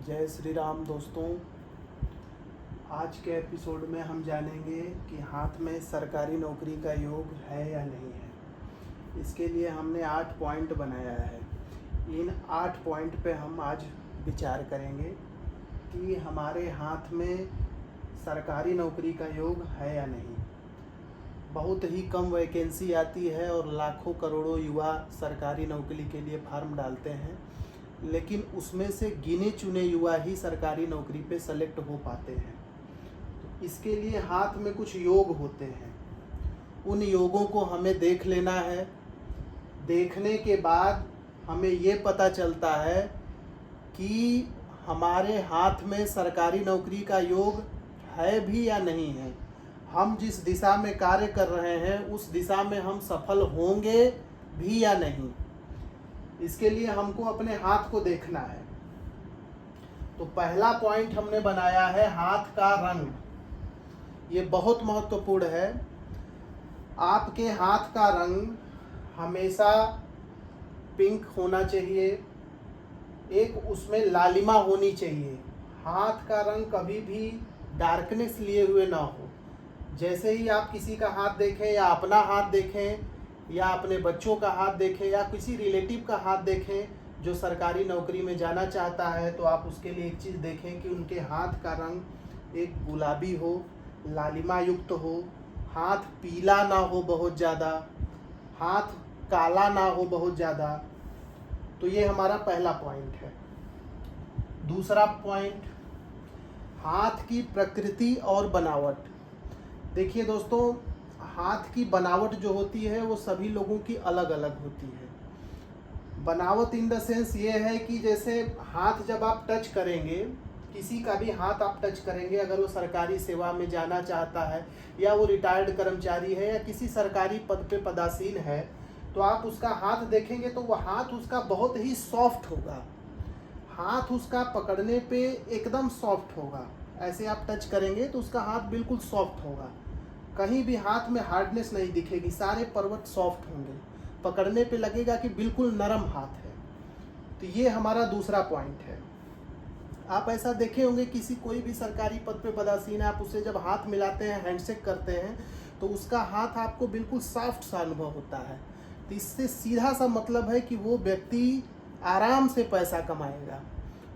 जय श्री राम दोस्तों। आज के एपिसोड में हम जानेंगे कि हाथ में सरकारी नौकरी का योग है या नहीं है। इसके लिए हमने 8 पॉइंट बनाया है। इन 8 पॉइंट पे हम आज विचार करेंगे कि हमारे हाथ में सरकारी नौकरी का योग है या नहीं। बहुत ही कम वैकेंसी आती है और लाखों करोड़ों युवा सरकारी नौकरी के लिए फार्म डालते हैं, लेकिन उसमें से गिने चुने युवा ही सरकारी नौकरी पे सेलेक्ट हो पाते हैं। तो इसके लिए हाथ में कुछ योग होते हैं, उन योगों को हमें देख लेना है। देखने के बाद हमें ये पता चलता है कि हमारे हाथ में सरकारी नौकरी का योग है भी या नहीं है। हम जिस दिशा में कार्य कर रहे हैं उस दिशा में हम सफल होंगे भी या नहीं। इसके लिए हमको अपने हाथ को देखना है। तो पहला पॉइंट हमने बनाया है हाथ का रंग। ये बहुत महत्वपूर्ण है। आपके हाथ का रंग हमेशा पिंक होना चाहिए, एक उसमें लालिमा होनी चाहिए। हाथ का रंग कभी भी डार्कनेस लिए हुए ना हो। जैसे ही आप किसी का हाथ देखें या अपना हाथ देखें या अपने बच्चों का हाथ देखें या किसी रिलेटिव का हाथ देखें जो सरकारी नौकरी में जाना चाहता है, तो आप उसके लिए एक चीज़ देखें कि उनके हाथ का रंग एक गुलाबी हो, लालिमा युक्त हो, हाथ पीला ना हो बहुत ज़्यादा, हाथ काला ना हो बहुत ज़्यादा। तो ये हमारा पहला पॉइंट है। दूसरा पॉइंट, हाथ की प्रकृति और बनावट। देखिए दोस्तों, हाथ की बनावट जो होती है वो सभी लोगों की अलग अलग होती है। बनावट इन द सेंस ये है कि जैसे हाथ जब आप टच करेंगे, किसी का भी हाथ आप टच करेंगे, अगर वो सरकारी सेवा में जाना चाहता है या वो रिटायर्ड कर्मचारी है या किसी सरकारी पद पे पदासीन है, तो आप उसका हाथ देखेंगे तो वह हाथ उसका बहुत ही सॉफ्ट होगा। हाथ उसका पकड़ने पे एकदम सॉफ्ट होगा। ऐसे आप टच करेंगे तो उसका हाथ बिल्कुल सॉफ्ट होगा, कहीं भी हाथ में हार्डनेस नहीं दिखेगी, सारे पर्वत सॉफ्ट होंगे, पकड़ने पे लगेगा कि बिल्कुल नरम हाथ है। तो ये हमारा दूसरा पॉइंट है। आप ऐसा देखे होंगे किसी कोई भी सरकारी पद पे पदासीन है, आप उससे जब हाथ मिलाते हैं, हैंडशेक करते हैं, तो उसका हाथ आपको बिल्कुल सॉफ्ट सा अनुभव होता है। तो इससे सीधा सा मतलब है कि वो व्यक्ति आराम से पैसा कमाएगा,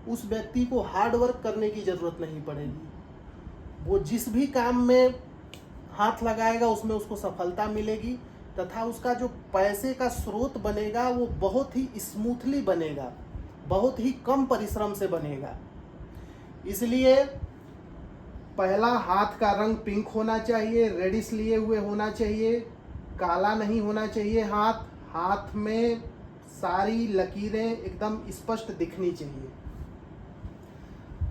उस व्यक्ति को हार्ड वर्क करने की ज़रूरत नहीं पड़ेगी। वो जिस भी काम में हाथ लगाएगा उसमें उसको सफलता मिलेगी, तथा उसका जो पैसे का स्रोत बनेगा वो बहुत ही स्मूथली बनेगा, बहुत ही कम परिश्रम से बनेगा। इसलिए पहला, हाथ का रंग पिंक होना चाहिए, रेडिश लिए हुए होना चाहिए, काला नहीं होना चाहिए। हाथ में सारी लकीरें एकदम स्पष्ट दिखनी चाहिए।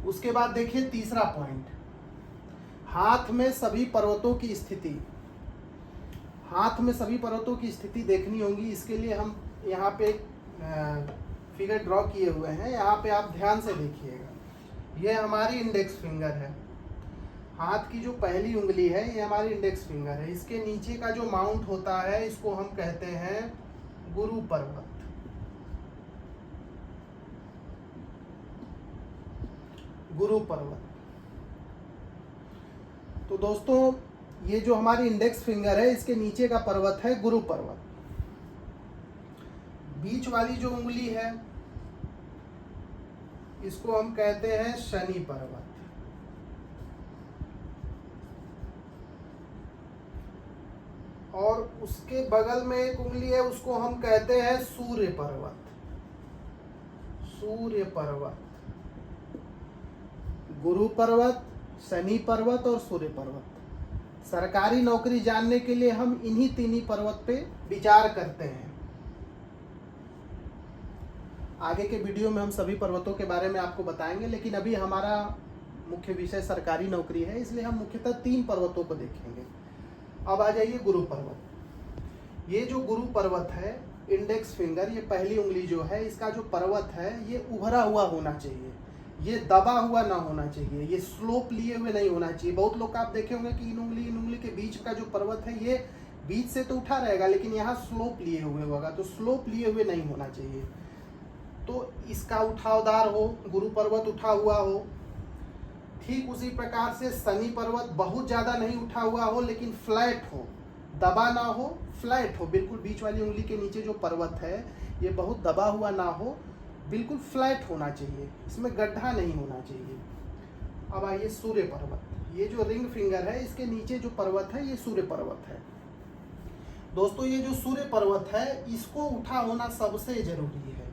उसके बाद देखिए तीसरा पॉइंट, हाथ में सभी पर्वतों की स्थिति। हाथ में सभी पर्वतों की स्थिति देखनी होगी। इसके लिए हम यहाँ पे फिगर ड्रॉ किए हुए हैं, यहाँ पे आप ध्यान से देखिएगा। ये हमारी इंडेक्स फिंगर है। हाथ की जो पहली उंगली है ये हमारी इंडेक्स फिंगर है। इसके नीचे का जो माउंट होता है इसको हम कहते हैं गुरु पर्वत। गुरु पर्वत। तो दोस्तों, ये जो हमारी इंडेक्स फिंगर है इसके नीचे का पर्वत है गुरु पर्वत। बीच वाली जो उंगली है इसको हम कहते हैं शनि पर्वत। और उसके बगल में एक उंगली है उसको हम कहते हैं सूर्य पर्वत। सूर्य पर्वत, गुरु पर्वत, शनि पर्वत और सूर्य पर्वत। सरकारी नौकरी जानने के लिए हम इन्हीं तीन पर्वत पे विचार करते हैं। आगे के वीडियो में हम सभी पर्वतों के बारे में आपको बताएंगे, लेकिन अभी हमारा मुख्य विषय सरकारी नौकरी है, इसलिए हम मुख्यतः 3 पर्वतों को देखेंगे। अब आ जाइए गुरु पर्वत। ये जो गुरु पर्वत है, इंडेक्स फिंगर, ये पहली उंगली जो है, इसका जो पर्वत है ये उभरा हुआ होना चाहिए, ये दबा हुआ ना होना चाहिए, ये स्लोप लिए हुए नहीं होना चाहिए। बहुत लोग आप देखे होंगे कि इन उंगली के बीच का जो पर्वत है ये बीच से तो उठा रहेगा लेकिन यहाँ स्लोप लिए हुए होगा, तो स्लोप लिए हुए नहीं होना चाहिए। तो इसका उठावदार हो, गुरु पर्वत उठा हुआ हो। ठीक उसी प्रकार से शनि पर्वत बहुत ज़्यादा नहीं उठा हुआ हो लेकिन फ्लैट हो, दबा ना हो, फ्लैट हो, बिल्कुल बीच वाली उंगली के नीचे जो पर्वत है ये बहुत दबा हुआ ना हो, बिल्कुल फ्लैट होना चाहिए, इसमें गड्ढा नहीं होना चाहिए। अब आइए सूर्य पर्वत, ये जो रिंग फिंगर है इसके नीचे जो पर्वत है ये सूर्य पर्वत है। दोस्तों ये जो सूर्य पर्वत है इसको उठा होना सबसे जरूरी है।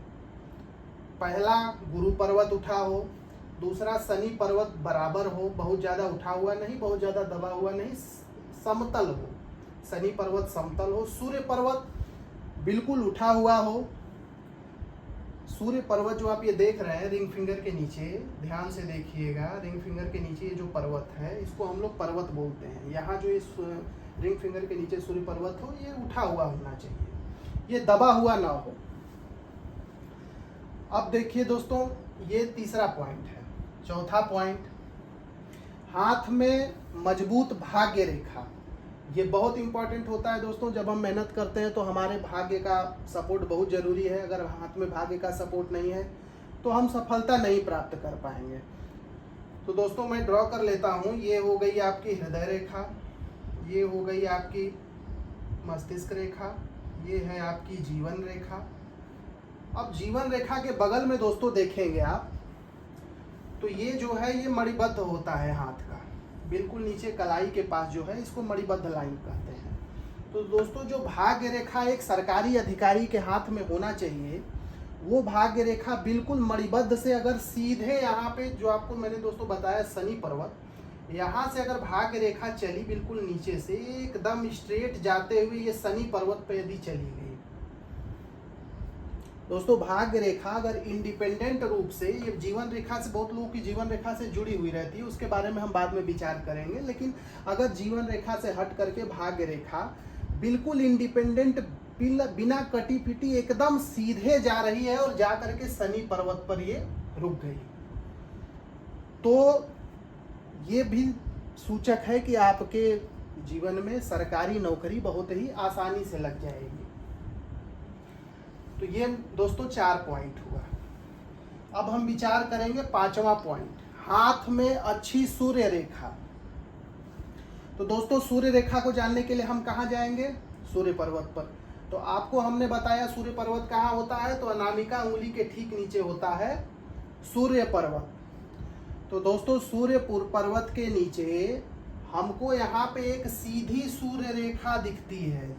पहला गुरु पर्वत उठा हो, दूसरा शनि पर्वत बराबर हो, बहुत ज़्यादा उठा हुआ नहीं, बहुत ज़्यादा दबा हुआ नहीं, समतल हो, शनि पर्वत समतल हो, सूर्य पर्वत बिल्कुल उठा हुआ हो। सूर्य पर्वत जो आप ये देख रहे हैं रिंग फिंगर के नीचे, ध्यान से देखिएगा, रिंग फिंगर के नीचे ये जो पर्वत है इसको हम लोग पर्वत बोलते हैं। यहाँ जो इस रिंग फिंगर के नीचे सूर्य पर्वत हो ये उठा हुआ होना चाहिए, ये दबा हुआ ना हो। अब देखिए दोस्तों ये तीसरा पॉइंट है। चौथा पॉइंट, हाथ में मजबूत भाग्य रेखा, ये बहुत इंपॉर्टेंट होता है दोस्तों। जब हम मेहनत करते हैं तो हमारे भाग्य का सपोर्ट बहुत ज़रूरी है। अगर हाथ में भाग्य का सपोर्ट नहीं है तो हम सफलता नहीं प्राप्त कर पाएंगे। तो दोस्तों मैं ड्रॉ कर लेता हूँ। ये हो गई आपकी हृदय रेखा, ये हो गई आपकी मस्तिष्क रेखा, ये है आपकी जीवन रेखा। अब जीवन रेखा के बगल में दोस्तों देखेंगे आप तो ये जो है ये मणिबद्ध होता है हाथ का, बिल्कुल नीचे कलाई के पास जो है इसको मणिबद्ध लाइन कहते हैं। तो दोस्तों जो भाग्य रेखा एक सरकारी अधिकारी के हाथ में होना चाहिए, वो भाग्य रेखा बिल्कुल मणिबद्ध से अगर सीधे यहाँ पे जो आपको मैंने दोस्तों बताया शनि पर्वत, यहाँ से अगर भाग्य रेखा चली बिल्कुल नीचे से एकदम स्ट्रेट जाते हुए ये शनि पर्वत पे यदि चली गई दोस्तों, भाग्य रेखा अगर इंडिपेंडेंट रूप से, ये जीवन रेखा से बहुत लोगों की जीवन रेखा से जुड़ी हुई रहती है, उसके बारे में हम बाद में विचार करेंगे, लेकिन अगर जीवन रेखा से हट करके भाग्य रेखा बिल्कुल इंडिपेंडेंट बिना कटी पिटी एकदम सीधे जा रही है और जा करके शनि पर्वत पर ये रुक गई, तो ये भी सूचक है कि आपके जीवन में सरकारी नौकरी बहुत ही आसानी से लग जाएगी। तो ये दोस्तों 4 पॉइंट हुआ। अब हम विचार करेंगे 5वां पॉइंट, हाथ में अच्छी सूर्य रेखा। तो दोस्तों सूर्य रेखा को जानने के लिए हम कहाँ जाएंगे? सूर्य पर्वत पर। तो आपको हमने बताया सूर्य पर्वत कहाँ होता है, तो अनामिका उंगली के ठीक नीचे होता है सूर्य पर्वत। तो दोस्तों सूर्य पर्वत के नीचे हमको यहाँ पे एक सीधी सूर्य रेखा दिखती है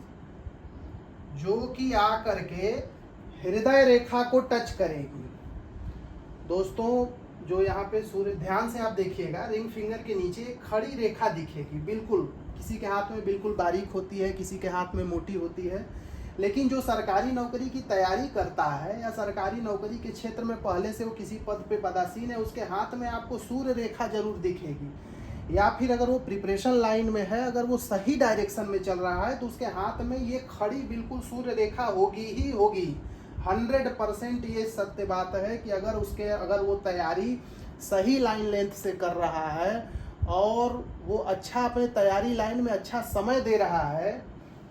जो कि आकर के हृदय रेखा को टच करेगी। दोस्तों जो यहाँ पे सूर्य, ध्यान से आप देखिएगा, रिंग फिंगर के नीचे एक खड़ी रेखा दिखेगी, बिल्कुल किसी के हाथ में बिल्कुल बारीक होती है, किसी के हाथ में मोटी होती है, लेकिन जो सरकारी नौकरी की तैयारी करता है या सरकारी नौकरी के क्षेत्र में पहले से वो किसी पद पे पदासीन है, उसके हाथ में आपको सूर्य रेखा जरूर दिखेगी। या फिर अगर वो प्रिपरेशन लाइन में है, अगर वो सही डायरेक्शन में चल रहा है तो उसके हाथ में ये खड़ी बिल्कुल सूर्य रेखा होगी ही होगी। 100% ये सत्य बात है कि अगर वो तैयारी सही लाइन लेंथ से कर रहा है और वो अच्छा अपने तैयारी लाइन में अच्छा समय दे रहा है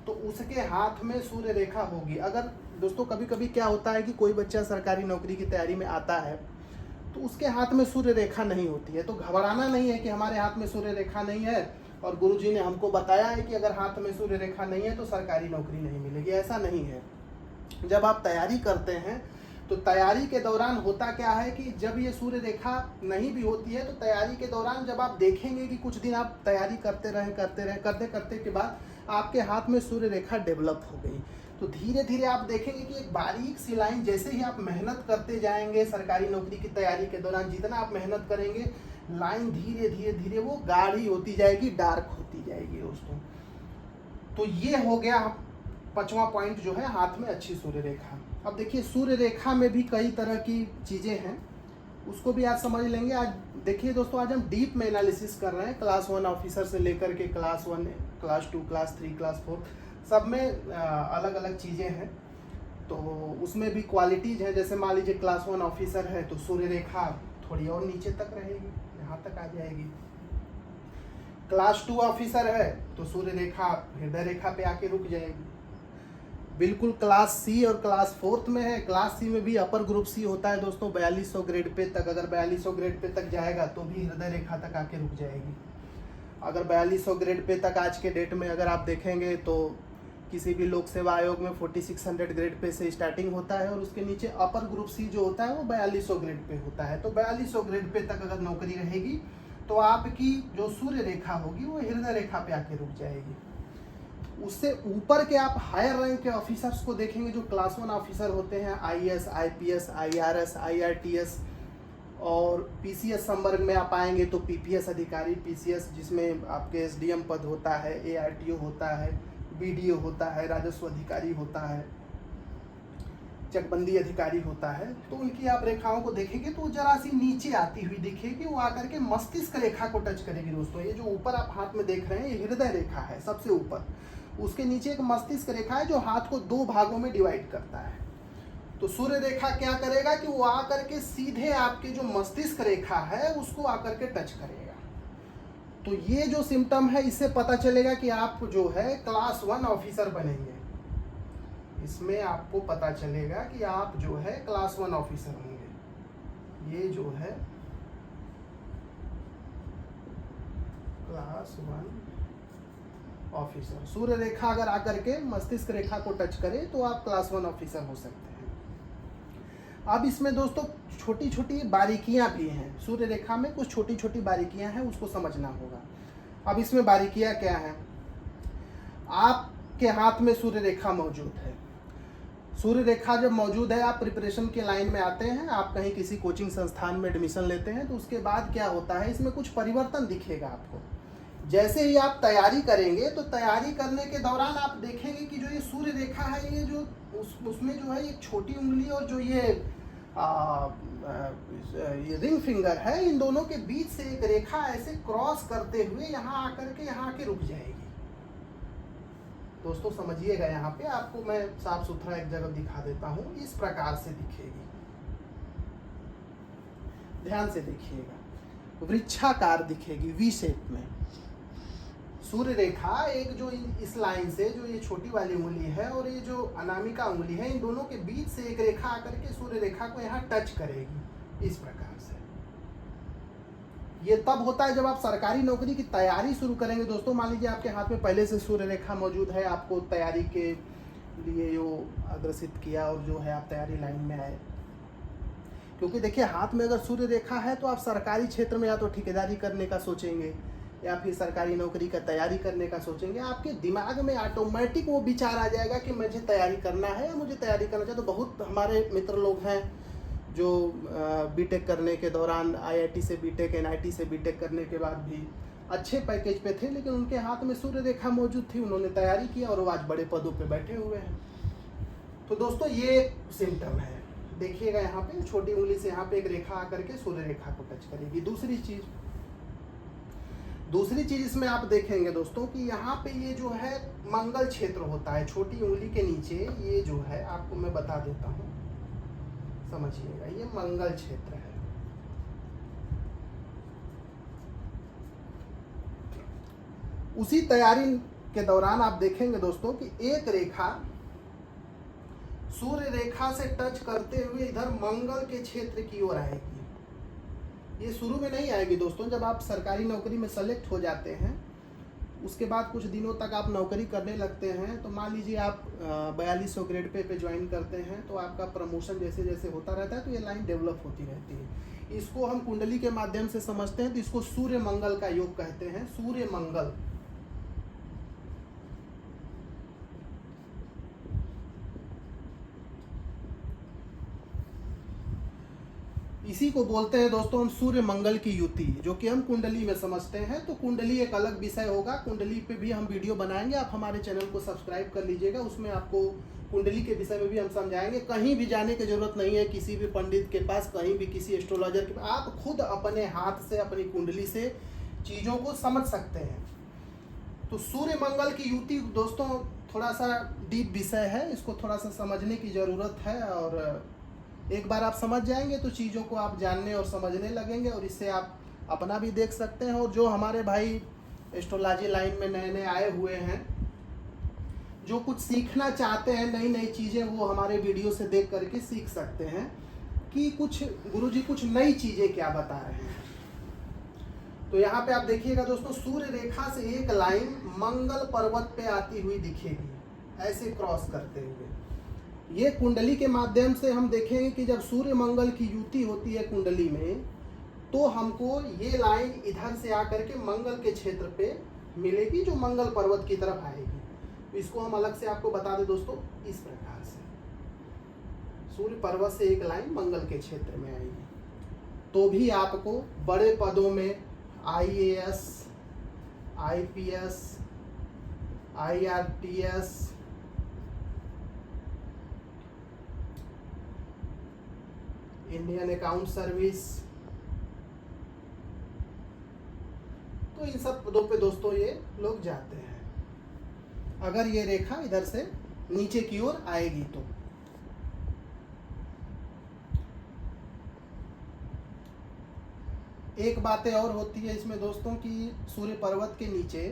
तो उसके हाथ में सूर्य रेखा होगी। अगर दोस्तों कभी कभी क्या होता है कि कोई बच्चा सरकारी नौकरी की तैयारी में आता है तो उसके हाथ में सूर्य रेखा नहीं होती है, तो घबराना नहीं है कि हमारे हाथ में सूर्य रेखा नहीं है और गुरुजी ने हमको बताया है कि अगर हाथ में सूर्य रेखा नहीं है तो सरकारी नौकरी नहीं मिलेगी। ऐसा नहीं है। जब आप तैयारी करते हैं तो तैयारी के दौरान होता क्या है कि जब ये सूर्य रेखा नहीं भी होती है तो तैयारी के दौरान जब आप देखेंगे कि कुछ दिन आप तैयारी करते करते के बाद आपके हाथ में सूर्य रेखा डेवलप हो गई, तो धीरे धीरे आप देखेंगे कि एक बारीक सी लाइन, जैसे ही आप मेहनत करते जाएंगे सरकारी नौकरी की तैयारी के दौरान, जितना आप मेहनत करेंगे लाइन धीरे धीरे धीरे वो गाढ़ी होती जाएगी, डार्क होती जाएगी दोस्तों। तो ये हो गया 5वां पॉइंट जो है हाथ में अच्छी सूर्य रेखा। अब देखिए सूर्य रेखा में भी कई तरह की चीज़ें हैं, उसको भी आज समझ लेंगे। आज देखिए दोस्तों, आज हम डीप में एनालिसिस कर रहे हैं, क्लास 1 ऑफिसर से लेकर के क्लास 1, क्लास 2, क्लास 3, क्लास 4, सब में अलग अलग चीज़ें हैं। तो उसमें भी क्वालिटीज़ हैं। जैसे मान लीजिए क्लास 1 ऑफिसर है तो सूर्य रेखा थोड़ी और नीचे तक रहेगी, यहाँ तक आ जाएगी। क्लास 2 ऑफिसर है तो सूर्य रेखा हृदय रेखा पे आके रुक जाएगी। बिल्कुल क्लास सी और क्लास 4th में है। क्लास सी में भी अपर ग्रुप सी होता है दोस्तों 4200 ग्रेड पे तक। अगर 4200 ग्रेड पे तक जाएगा तो भी हृदय रेखा तक आके रुक जाएगी। अगर 4200 ग्रेड पे तक आज के डेट में अगर आप देखेंगे तो किसी भी लोक सेवा आयोग में 4600 ग्रेड पे से स्टार्टिंग होता है और उसके नीचे अपर ग्रुप सी जो होता है वो 4200 ग्रेड पे होता है। तो 4200 ग्रेड पे तक अगर नौकरी रहेगी तो आपकी जो सूर्य रेखा होगी वो हृदय रेखा पे आके रुक जाएगी। उससे ऊपर के आप हायर रैंक के ऑफिसर्स को देखेंगे जो क्लास 1 ऑफिसर होते हैं, आईएएस, आईपीएस, आईआरएस, आईआरटीएस और पीसीएस संवर्ग में आप आएंगे तो पीपीएस अधिकारी, पीसीएस जिसमें आपके एसडीएम पद होता है, एआरटीओ होता है, बीडीओ होता है, राजस्व अधिकारी होता है, चकबंदी अधिकारी होता है। तो उनकी आप रेखाओं को देखेंगे तो जरा सी नीचे आती हुई दिखेगी, वो आकर के मस्तिष्क रेखा को टच करेगी दोस्तों। ये जो ऊपर आप हाथ में देख रहे हैं ये हृदय रेखा है सबसे ऊपर, उसके नीचे एक मस्तिष्क रेखा है जो हाथ को 2 भागों में डिवाइड करता है। तो सूर्य रेखा क्या करेगा कि वो आकर के सीधे आपके जो मस्तिष्क रेखा है उसको आकर के टच करेगा। तो ये जो सिम्टम है इससे पता चलेगा कि आप जो है क्लास 1 ऑफिसर बनेंगे। इसमें आपको पता चलेगा कि आप जो है क्लास 1 ऑफिसर होंगे। ये जो है क्लास 1 ऑफिसर, सूर्य रेखा अगर आकर के मस्तिष्क रेखा को टच करे तो आप क्लास 1 ऑफिसर हो सकते हैं। अब इसमें दोस्तों छोटी छोटी बारीकियां भी हैं, सूर्य रेखा में कुछ छोटी छोटी बारीकियां हैं, उसको समझना होगा। अब इसमें बारीकियां क्या हैं? आपके हाथ में सूर्य रेखा मौजूद है। सूर्य रेखा जब मौजूद है, आप प्रिपरेशन के लाइन में आते हैं, आप कहीं किसी कोचिंग संस्थान में एडमिशन लेते हैं, तो उसके बाद क्या होता है, इसमें कुछ परिवर्तन दिखेगा आपको। जैसे ही आप तैयारी करेंगे तो तैयारी करने के दौरान आप देखेंगे कि जो ये सूर्य रेखा है, ये जो उसमें जो है एक छोटी उंगली और जो ये रिंग फिंगर है, इन दोनों के बीच से एक रेखा ऐसे क्रॉस करते हुए यहाँ आकर के यहाँ आके रुक जाएगी। दोस्तों समझिएगा, यहाँ पे आपको मैं साफ सुथरा एक जगह दिखा देता हूँ, इस प्रकार से दिखेगी, ध्यान से देखिएगा, वृक्षाकार दिखेगी, वी शेप में। सूर्य रेखा एक जो इस लाइन से जो ये छोटी वाली उंगली है और ये जो अनामिका उंगली है, इन दोनों के बीच से एक रेखा आकर के सूर्य रेखा को यहाँ टच करेगी इस प्रकार से। ये तब होता है जब आप सरकारी नौकरी की तैयारी शुरू करेंगे दोस्तों। मान लीजिए आपके हाथ में पहले से सूर्य रेखा मौजूद है, आपको तैयारी के लिए जो अग्रसित किया और जो है आप तैयारी लाइन में आए। क्योंकि देखिए हाथ में अगर सूर्य रेखा है तो आप सरकारी क्षेत्र में या तो ठेकेदारी करने का सोचेंगे या फिर सरकारी नौकरी का तैयारी करने का सोचेंगे। आपके दिमाग में ऑटोमेटिक वो विचार आ जाएगा कि मुझे तैयारी करना है या मुझे तैयारी करना चाहिए। तो बहुत हमारे मित्र लोग हैं जो बीटेक करने के दौरान आईआईटी से बीटेक, एनआईटी से बीटेक करने के बाद भी अच्छे पैकेज पे थे, लेकिन उनके हाथ में सूर्य रेखा मौजूद थी, उन्होंने तैयारी किया और वो आज बड़े पदों पे बैठे हुए हैं। तो दोस्तों ये सिम्टम है, देखिएगा यहाँ पे छोटी उंगली से यहाँ पे एक रेखा आकर के सूर्य रेखा को टच करेगी। दूसरी चीज इसमें आप देखेंगे दोस्तों कि यहाँ पे ये जो है मंगल क्षेत्र होता है, छोटी उंगली के नीचे ये जो है, आपको मैं बता देता हूँ, समझिएगा, ये मंगल क्षेत्र है। उसी तैयारी के दौरान आप देखेंगे दोस्तों कि एक रेखा सूर्य रेखा से टच करते हुए इधर मंगल के क्षेत्र की ओर आएगी। ये शुरू में नहीं आएगी दोस्तों, जब आप सरकारी नौकरी में सेलेक्ट हो जाते हैं उसके बाद कुछ दिनों तक आप नौकरी करने लगते हैं, तो मान लीजिए आप 4200 ग्रेड पे ज्वाइन करते हैं, तो आपका प्रमोशन जैसे जैसे होता रहता है तो ये लाइन डेवलप होती रहती है। इसको हम कुंडली के माध्यम से समझते हैं, तो इसको सूर्य मंगल का योग कहते हैं, सूर्य मंगल। इसी को बोलते हैं दोस्तों हम सूर्य मंगल की युति, जो कि हम कुंडली में समझते हैं। तो कुंडली एक अलग विषय होगा, कुंडली पे भी हम वीडियो बनाएंगे, आप हमारे चैनल को सब्सक्राइब कर लीजिएगा, उसमें आपको कुंडली के विषय में भी हम समझाएंगे। कहीं भी जाने की जरूरत नहीं है किसी भी पंडित के पास, कहीं भी किसी एस्ट्रोलॉजर के पास, आप खुद अपने हाथ से अपनी कुंडली से चीज़ों को समझ सकते हैं। तो सूर्य मंगल की युति दोस्तों थोड़ा सा डीप विषय है, इसको थोड़ा सा समझने की ज़रूरत है, और एक बार आप समझ जाएंगे तो चीज़ों को आप जानने और समझने लगेंगे, और इससे आप अपना भी देख सकते हैं। और जो हमारे भाई एस्ट्रोलॉजी लाइन में नए नए आए हुए हैं जो कुछ सीखना चाहते हैं नई नई चीज़ें, वो हमारे वीडियो से देख करके सीख सकते हैं कि कुछ गुरुजी कुछ नई चीज़ें क्या बता रहे हैं। तो यहाँ पे आप देखिएगा दोस्तों, सूर्य रेखा से एक लाइन मंगल पर्वत पे आती हुई दिखेगी, ऐसे क्रॉस करते हुए। ये कुंडली के माध्यम से हम देखेंगे कि जब सूर्य मंगल की युति होती है कुंडली में, तो हमको ये लाइन इधर से आकर के मंगल के क्षेत्र पे मिलेगी, जो मंगल पर्वत की तरफ आएगी। इसको हम अलग से आपको बता दें दोस्तों, इस प्रकार से सूर्य पर्वत से एक लाइन मंगल के क्षेत्र में आएगी। तो भी आपको बड़े पदों में IAS, IPS, IRTS, Indian account service, तो इन सब पदों पे दोस्तों ये लोग जाते हैं, अगर ये रेखा इधर से नीचे की ओर आएगी तो। एक बातें और होती है इसमें दोस्तों कि सूर्य पर्वत के नीचे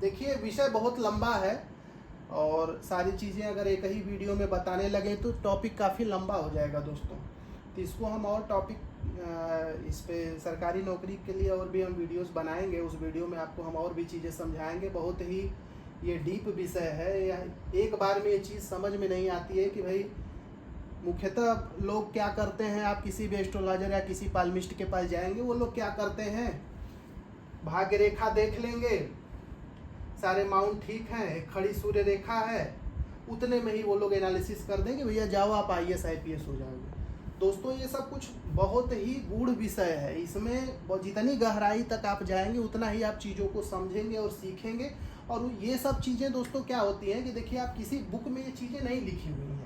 देखिए, विषय बहुत लंबा है और सारी चीज़ें अगर एक ही वीडियो में बताने लगे तो टॉपिक काफ़ी लंबा हो जाएगा दोस्तों। तो इसको हम और टॉपिक इस पे सरकारी नौकरी के लिए और भी हम वीडियोस बनाएंगे। उस वीडियो में आपको हम और भी चीज़ें समझाएंगे। बहुत ही ये डीप विषय है, या एक बार में ये चीज़ समझ में नहीं आती है कि भाई मुख्यतः लोग क्या करते हैं। आप किसी भी एस्ट्रोलॉजर या किसी पाल्मिस्ट के पास जाएंगे, वो लोग क्या करते हैं, भाग्य रेखा देख लेंगे, सारे माउंट ठीक हैं, एक खड़ी सूर्य रेखा है, उतने में ही वो लोग एनालिसिस कर देंगे, भैया जाओ आप IAS IPS हो जाओगे। दोस्तों ये सब कुछ बहुत ही गूढ़ विषय है, इसमें जितनी गहराई तक आप जाएंगे उतना ही आप चीज़ों को समझेंगे और सीखेंगे। और ये सब चीज़ें दोस्तों क्या होती हैं कि देखिए, आप किसी बुक में ये चीज़ें नहीं लिखी हुई हैं।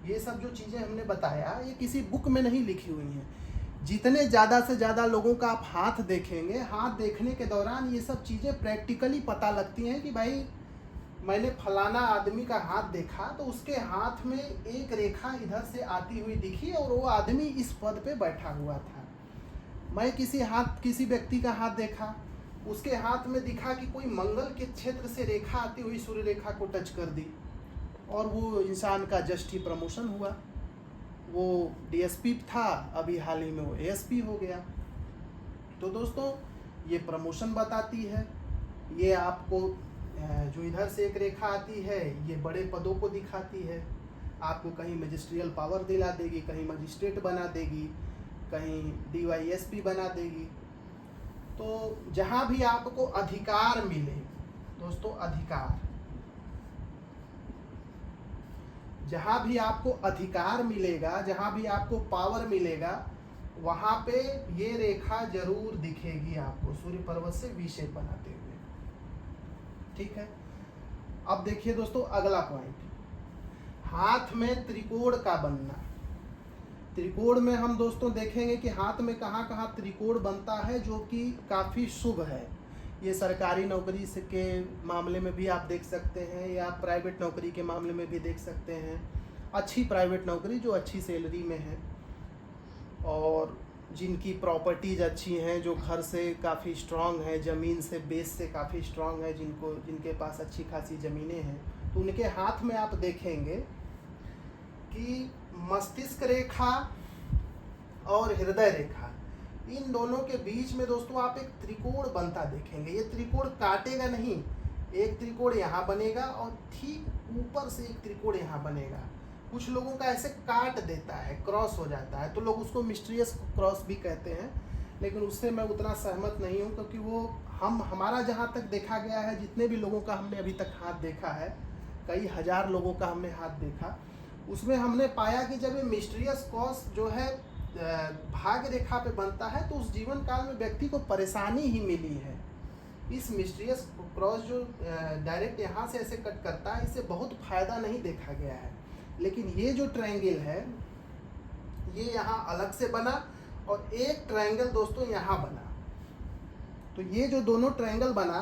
ये सब जो चीज़ें हमने बताया, ये किसी बुक में नहीं लिखी हुई हैं। जितने ज़्यादा से ज़्यादा लोगों का आप हाथ देखेंगे, हाथ देखने के दौरान ये सब चीज़ें प्रैक्टिकली पता लगती हैं कि भाई मैंने फलाना आदमी का हाथ देखा तो उसके हाथ में एक रेखा इधर से आती हुई दिखी और वो आदमी इस पद पे बैठा हुआ था। मैं किसी व्यक्ति का हाथ देखा, उसके हाथ में दिखा कि कोई मंगल के क्षेत्र से रेखा आती हुई सूर्य रेखा को टच कर दी और वो इंसान का जस्ट ही प्रमोशन हुआ। वो DSP था, अभी हाल ही में वो ASP हो गया। तो दोस्तों ये प्रमोशन बताती है। ये आपको जो इधर से एक रेखा आती है, ये बड़े पदों को दिखाती है। आपको कहीं मजिस्ट्रियल पावर दिला देगी, कहीं मजिस्ट्रेट बना देगी, कहीं DYSP बना देगी। तो जहाँ भी आपको अधिकार मिले दोस्तों, अधिकार, जहाँ भी आपको अधिकार मिलेगा, जहाँ भी आपको पावर मिलेगा, वहाँ पे ये रेखा जरूर दिखेगी आपको सूर्य पर्वत से V शेप बनाते हुए। ठीक है, अब देखिए दोस्तों अगला पॉइंट, हाथ में त्रिकोण का बनना। त्रिकोण में हम दोस्तों देखेंगे कि हाथ में कहाँ कहाँ त्रिकोण बनता है, जो कि काफ़ी शुभ है। ये सरकारी नौकरी से के मामले में भी आप देख सकते हैं, या प्राइवेट नौकरी के मामले में भी देख सकते हैं। अच्छी प्राइवेट नौकरी जो अच्छी सैलरी में है और जिनकी प्रॉपर्टीज़ अच्छी हैं, जो घर से काफ़ी स्ट्रांग है, ज़मीन से बेस से काफ़ी स्ट्रांग है, जिनके पास अच्छी खासी ज़मीनें हैं, तो उनके हाथ में आप देखेंगे कि मस्तिष्क रेखा और हृदय रेखा, इन दोनों के बीच में दोस्तों आप एक त्रिकोण बनता देखेंगे। ये त्रिकोण काटेगा नहीं, एक त्रिकोण यहाँ बनेगा और ठीक ऊपर से एक त्रिकोण यहाँ बनेगा। कुछ लोगों का ऐसे काट देता है, क्रॉस हो जाता है, तो लोग उसको मिस्टीरियस क्रॉस भी कहते हैं, लेकिन उससे मैं उतना सहमत नहीं हूँ, क्योंकि वो हमारा जहाँ तक देखा गया है, जितने भी लोगों का हमने अभी तक हाथ देखा है, कई हजार लोगों का हमने हाथ देखा, उसमें हमने पाया कि जब ये मिस्टीरियस क्रॉस जो है भाग्य रेखा पे बनता है, तो उस जीवन काल में व्यक्ति को परेशानी ही मिली है। इस मिस्टीरियस क्रॉस जो डायरेक्ट यहाँ से ऐसे कट करता है, इससे बहुत फायदा नहीं देखा गया है। लेकिन ये जो ट्रायंगल है, ये यहाँ अलग से बना और एक ट्रायंगल दोस्तों यहाँ बना। तो ये जो दोनों ट्रायंगल बना,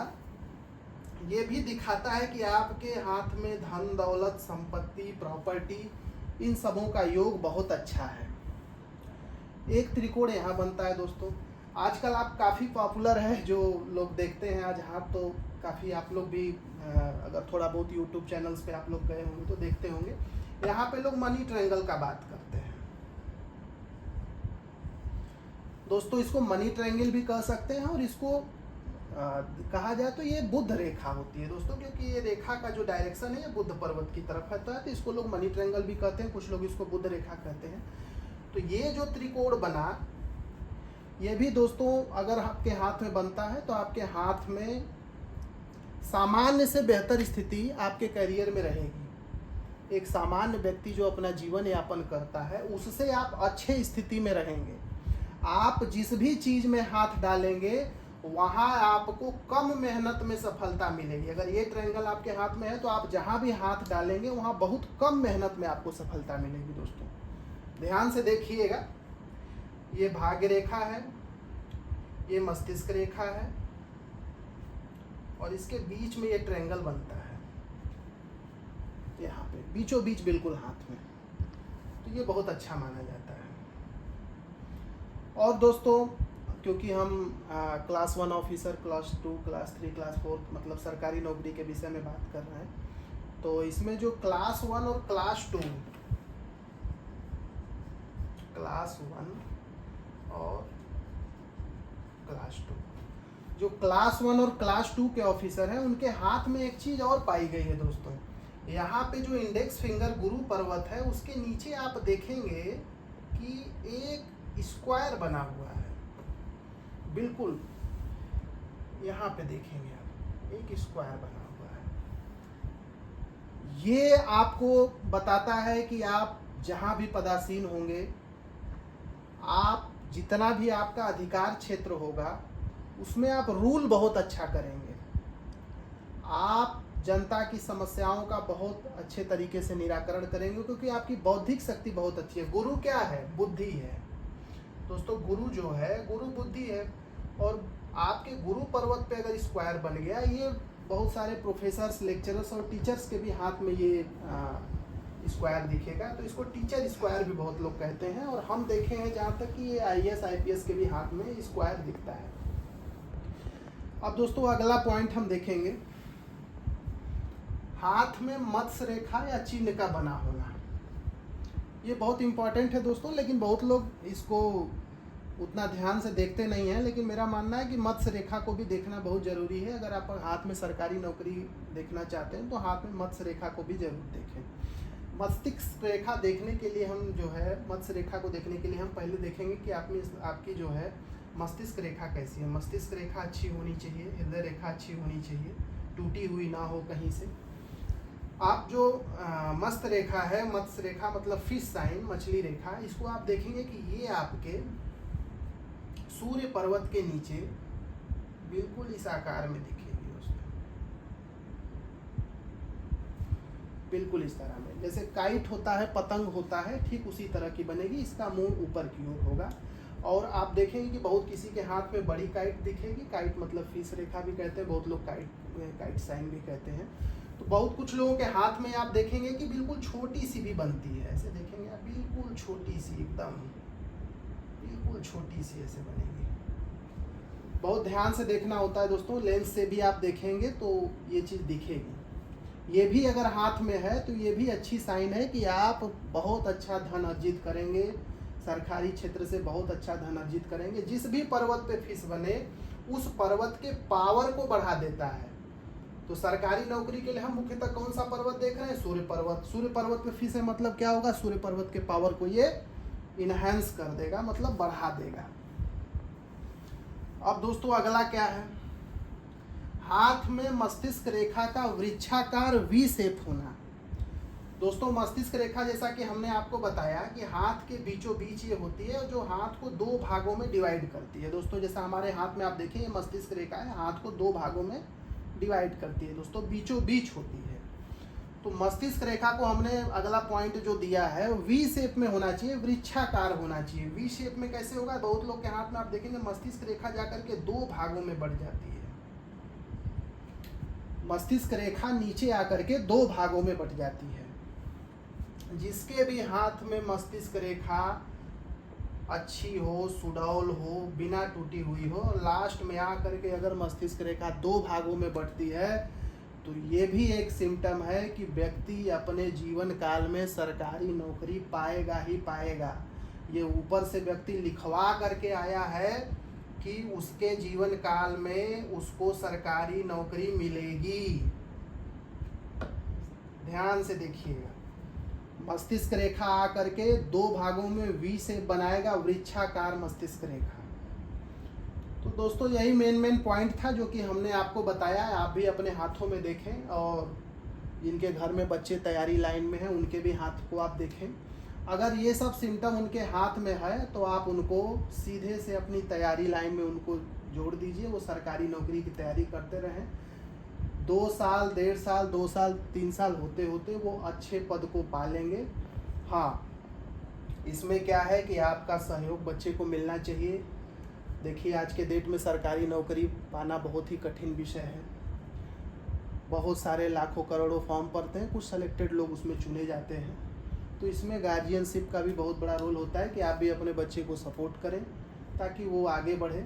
ये भी दिखाता है कि आपके हाथ में धन दौलत संपत्ति प्रॉपर्टी इन सबों का योग बहुत अच्छा है। एक त्रिकोण यहाँ बनता है दोस्तों। आजकल आप काफ़ी पॉपुलर है, जो लोग देखते हैं आज हाथ, तो काफ़ी आप लोग भी अगर थोड़ा बहुत यूट्यूब चैनल्स पे आप लोग गए होंगे तो देखते होंगे, यहाँ पे लोग मनी ट्रायंगल का बात करते हैं। दोस्तों इसको मनी ट्रायंगल भी कह सकते हैं, और इसको कहा जाए तो ये बुद्ध रेखा होती है दोस्तों, क्योंकि ये रेखा का जो डायरेक्शन है ये बुद्ध पर्वत की तरफ है, तो इसको लोग मनी ट्रायंगल भी कहते हैं, कुछ लोग इसको बुद्ध रेखा कहते हैं। तो ये जो त्रिकोण बना, ये भी दोस्तों अगर आपके हाथ में बनता है तो आपके हाथ में सामान्य से बेहतर स्थिति आपके करियर में रहेगी। एक सामान्य व्यक्ति जो अपना जीवन यापन करता है उससे आप अच्छे स्थिति में रहेंगे। आप जिस भी चीज़ में हाथ डालेंगे वहाँ आपको कम मेहनत में सफलता मिलेगी। अगर ये ट्रायंगल आपके हाथ में है तो आप जहाँ भी हाथ डालेंगे वहाँ बहुत कम मेहनत में आपको सफलता मिलेगी। दोस्तों ध्यान से देखिएगा, ये भाग्य रेखा है, ये मस्तिष्क रेखा है, और इसके बीच में ये ट्रायंगल बनता है यहाँ पे बीचों बीच बिल्कुल हाथ में, तो ये बहुत अच्छा माना जाता है। और दोस्तों क्योंकि हम class 1 officer, class 2, class 3, class 4 मतलब सरकारी नौकरी के विषय में बात कर रहे हैं, तो इसमें जो क्लास 1 और क्लास 2, क्लास 1 और क्लास 2, जो क्लास 1 और क्लास 2 के ऑफिसर हैं उनके हाथ में एक चीज़ और पाई गई है दोस्तों। यहाँ पे जो इंडेक्स फिंगर गुरु पर्वत है उसके नीचे आप देखेंगे कि एक स्क्वायर बना हुआ है, बिल्कुल यहाँ पे देखेंगे आप एक स्क्वायर बना हुआ है। ये आपको बताता है कि आप जहाँ भी पदासीन होंगे, आप जितना भी आपका अधिकार क्षेत्र होगा उसमें आप रूल बहुत अच्छा करेंगे। आप जनता की समस्याओं का बहुत अच्छे तरीके से निराकरण करेंगे, क्योंकि आपकी बौद्धिक शक्ति बहुत अच्छी है। गुरु क्या है? बुद्धि है दोस्तों। गुरु जो है, गुरु बुद्धि है, और आपके गुरु पर्वत पे अगर स्क्वायर बन गया, ये बहुत सारे प्रोफेसर्स, लेक्चरर्स और टीचर्स के भी हाथ में ये स्क्वायर दिखेगा, तो इसको टीचर स्क्वायर भी बहुत लोग कहते हैं। और हम देखे हैं जहाँ तक कि ये IAS IPS के भी हाथ में स्क्वायर दिखता है। अब दोस्तों अगला पॉइंट हम देखेंगे, हाथ में मत्स्य रेखा या चिन्ह का बना होना। ये बहुत इंपॉर्टेंट है दोस्तों, लेकिन बहुत लोग इसको उतना ध्यान से देखते नहीं हैं। लेकिन मेरा मानना है कि मत्स्य रेखा को भी देखना बहुत ज़रूरी है। अगर आप हाथ में सरकारी नौकरी देखना चाहते हैं तो हाथ में मत्स्य रेखा को भी जरूर देखें। मस्तिष्क रेखा देखने के लिए हम जो है, मत्स्य रेखा को देखने के लिए हम पहले देखेंगे कि आपकी जो है मस्तिष्क रेखा कैसी है। मस्तिष्क रेखा अच्छी होनी चाहिए, हृदय रेखा अच्छी होनी चाहिए, टूटी हुई ना हो कहीं से। आप जो मत्स्य रेखा है, मत्स्य रेखा मतलब फिश साइन, मछली रेखा, इसको आप देखेंगे कि ये आपके सूर्य पर्वत के नीचे बिल्कुल इस आकार में दिखेगी दोस्तों, बिल्कुल इस तरह में। जैसे काइट होता है, पतंग होता है, ठीक उसी तरह की बनेगी। इसका मुंह ऊपर की ओर होगा। और आप देखेंगे कि बहुत किसी के हाथ में बड़ी काइट दिखेगी। काइट मतलब फिश रेखा भी कहते हैं, बहुत लोग काइट साइन भी कहते हैं। तो बहुत कुछ लोगों के हाथ में आप देखेंगे कि बिल्कुल छोटी सी भी बनती है। ऐसे देखेंगे आप, बिल्कुल छोटी सी, एकदम बिल्कुल छोटी सी ऐसे बनेगी। बहुत ध्यान से देखना होता है दोस्तों, लेंस से भी आप देखेंगे तो ये चीज़ दिखेगी। ये भी अगर हाथ में है तो ये भी अच्छी साइन है कि आप बहुत अच्छा धन अर्जित करेंगे, सरकारी क्षेत्र से बहुत अच्छा धन अर्जित करेंगे। जिस भी पर्वत पे फिश बने उस पर्वत के पावर को बढ़ा देता है। तो सरकारी नौकरी के लिए हम मुख्यतः कौन सा पर्वत देख रहे हैं? सूर्य पर्वत। सूर्य पर्वत पे फिश है मतलब क्या होगा? सूर्य पर्वत के पावर को ये इनहेंस कर देगा, मतलब बढ़ा देगा। अब दोस्तों अगला क्या है? हाथ में मस्तिष्क रेखा का वृक्षाकार वी शेप होना। दोस्तों मस्तिष्क रेखा जैसा कि हमने आपको बताया कि हाथ के बीचों बीच ये होती है, जो हाथ को 2 भागों में डिवाइड करती है। दोस्तों जैसा हमारे हाथ में आप देखें, ये मस्तिष्क रेखा है, हाथ को 2 भागों में डिवाइड करती है दोस्तों, बीचों बीच होती है। तो मस्तिष्क रेखा को हमने अगला पॉइंट जो दिया है, वी शेप में होना चाहिए, वृक्षाकार होना चाहिए। वी शेप में कैसे होगा? बहुत लोग के हाथ में आप देखेंगे मस्तिष्क रेखा जाकर के 2 भागों में बढ़ जाती है। मस्तिष्क रेखा नीचे आकर के 2 भागों में बढ़ जाती है। जिसके भी हाथ में मस्तिष्क रेखा अच्छी हो, सुडौल हो, बिना टूटी हुई हो, लास्ट में आ करके अगर मस्तिष्क रेखा 2 भागों में बढ़ती है तो ये भी एक सिम्टम है कि व्यक्ति अपने जीवन काल में सरकारी नौकरी पाएगा ही पाएगा। ये ऊपर से व्यक्ति लिखवा करके आया है कि उसके जीवन काल में उसको सरकारी नौकरी मिलेगी। ध्यान से देखिएगा, मस्तिष्क रेखा आकर के 2 भागों में वी से बनाएगा वृक्षाकार मस्तिष्क रेखा। तो दोस्तों यही मेन पॉइंट था जो कि हमने आपको बताया है। आप भी अपने हाथों में देखें और जिनके घर में बच्चे तैयारी लाइन में हैं उनके भी हाथ को आप देखें। अगर ये सब सिम्टम उनके हाथ में है तो आप उनको सीधे से अपनी तैयारी लाइन में उनको जोड़ दीजिए, वो सरकारी नौकरी की तैयारी करते रहें। 2 साल, 1.5 साल, 2 साल, 3 साल होते होते वो अच्छे पद को पा लेंगे। हाँ, इसमें क्या है कि आपका सहयोग बच्चे को मिलना चाहिए। देखिए आज के डेट में सरकारी नौकरी पाना बहुत ही कठिन विषय है। बहुत सारे लाखों करोड़ों फॉर्म पड़ते हैं, कुछ सेलेक्टेड लोग उसमें चुने जाते हैं। तो इसमें गार्जियनशिप का भी बहुत बड़ा रोल होता है कि आप भी अपने बच्चे को सपोर्ट करें ताकि वो आगे बढ़े।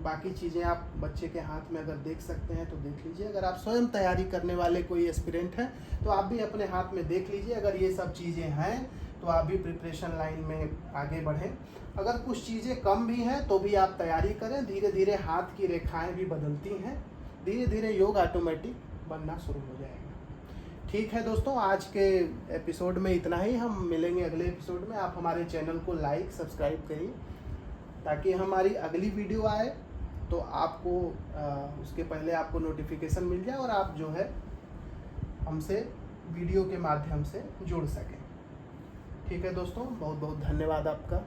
बाकी चीज़ें आप बच्चे के हाथ में अगर देख सकते हैं तो देख लीजिए। अगर आप स्वयं तैयारी करने वाले कोई एस्पिरेंट हैं तो आप भी अपने हाथ में देख लीजिए। अगर ये सब चीज़ें हैं तो आप भी प्रिपरेशन लाइन में आगे बढ़ें। अगर कुछ चीज़ें कम भी हैं तो भी आप तैयारी करें। धीरे धीरे हाथ की रेखाएं भी बदलती हैं, धीरे धीरे योग ऑटोमेटिक बनना शुरू हो जाएगा। ठीक है दोस्तों, आज के एपिसोड में इतना ही। हम मिलेंगे अगले एपिसोड में। आप हमारे चैनल को लाइक सब्सक्राइब करिए ताकि हमारी अगली वीडियो आए तो आपको उसके पहले आपको नोटिफिकेशन मिल जाए और आप जो है हमसे वीडियो के माध्यम से जुड़ सकें। ठीक है दोस्तों, बहुत बहुत धन्यवाद आपका।